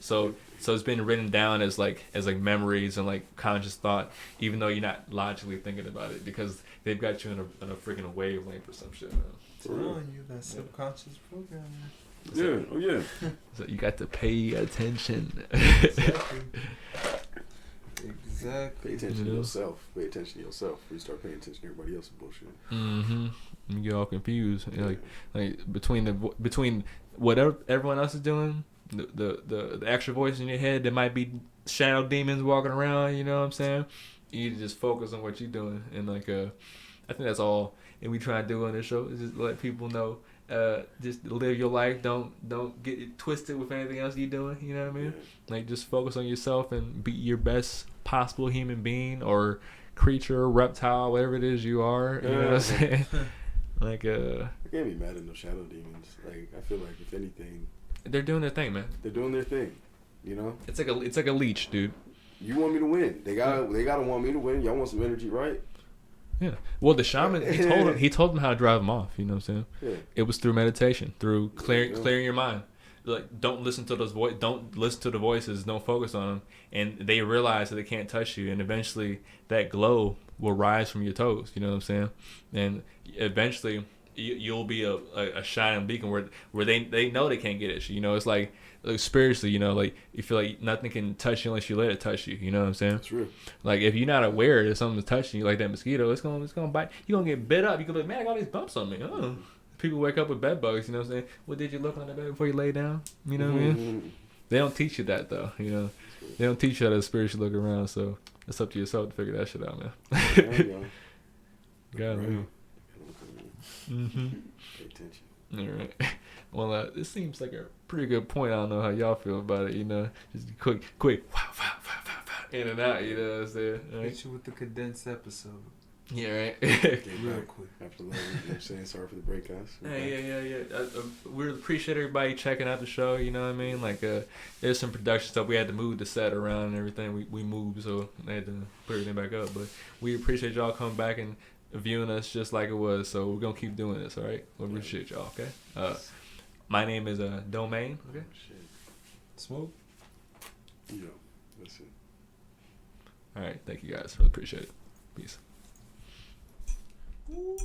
S2: So it's been written down as like memories and like conscious thought, even though you're not logically thinking about it, because they've got you in a freaking wavelength or some shit, man.
S1: Telling you that subconscious programming.
S5: Yeah. Oh yeah.
S2: So you got to pay attention.
S1: Exactly.
S5: Pay attention to yourself. Pay attention to yourself. Before you start paying attention to everybody else's bullshit.
S2: Mm-hmm. You get all confused. Yeah. Like between whatever everyone else is doing, the extra voice in your head, there might be shadow demons walking around, you know what I'm saying? You need to just focus on what you're doing, and like I think that's all and we try to do on this show, is just let people know, just live your life, don't get it twisted with anything else you're doing, you know what I mean? Like just focus on yourself and be your best possible human being or creature, reptile, whatever it is you are, you know what I'm saying? Like
S5: I can't be mad at no shadow demons. Like I feel like if anything,
S2: they're doing their thing, man.
S5: They're doing their thing. You know?
S2: It's like a leech, dude.
S5: You want me to win. They gotta want me to win. Y'all want some energy, right?
S2: Yeah. Well, the shaman, he told him how to drive them off, you know what I'm saying? Yeah. It was through meditation, through clearing your mind. Like don't listen to the voices, don't focus on them, and they realize that they can't touch you, and eventually that glow will rise from your toes, you know what I'm saying? And eventually you'll be a shining beacon where they know they can't get at you. You know, it's like spiritually, you know, like you feel like nothing can touch you unless you let it touch you. You know what I'm saying?
S5: True.
S2: Like if you're not aware that something's touching you, like that mosquito, it's gonna bite. You're gonna get bit up. You can be like, man, I got all these bumps on me. Oh. People wake up with bed bugs. You know what I'm saying? Well, did you look on the bed before you lay down? You know what I mean? They don't teach you that though. You know, they don't teach you how to spiritually look around. So it's up to yourself to figure that shit out, man. Got it. Mm-hmm.
S5: Pay attention.
S2: All right. Well, this seems like a pretty good point. I don't know how y'all feel about it. You know, just quick, in and out. You know what I'm saying? Right?
S1: Hit you with the condensed episode.
S2: Yeah, right.
S5: Real quick. After that, you know what I'm saying? Sorry for the break, guys.
S2: Yeah. We appreciate everybody checking out the show. You know what I mean? Like, there's some production stuff. We had to move the set around and everything. We moved, so I had to put everything back up. But we appreciate y'all coming back and viewing us just like it was. So we're gonna keep doing this. All right. We appreciate y'all. Okay. My name is Domain. Okay. Smoke.
S5: Yeah. That's it.
S2: All right. Thank you guys. Really appreciate it. Peace.
S1: Ooh.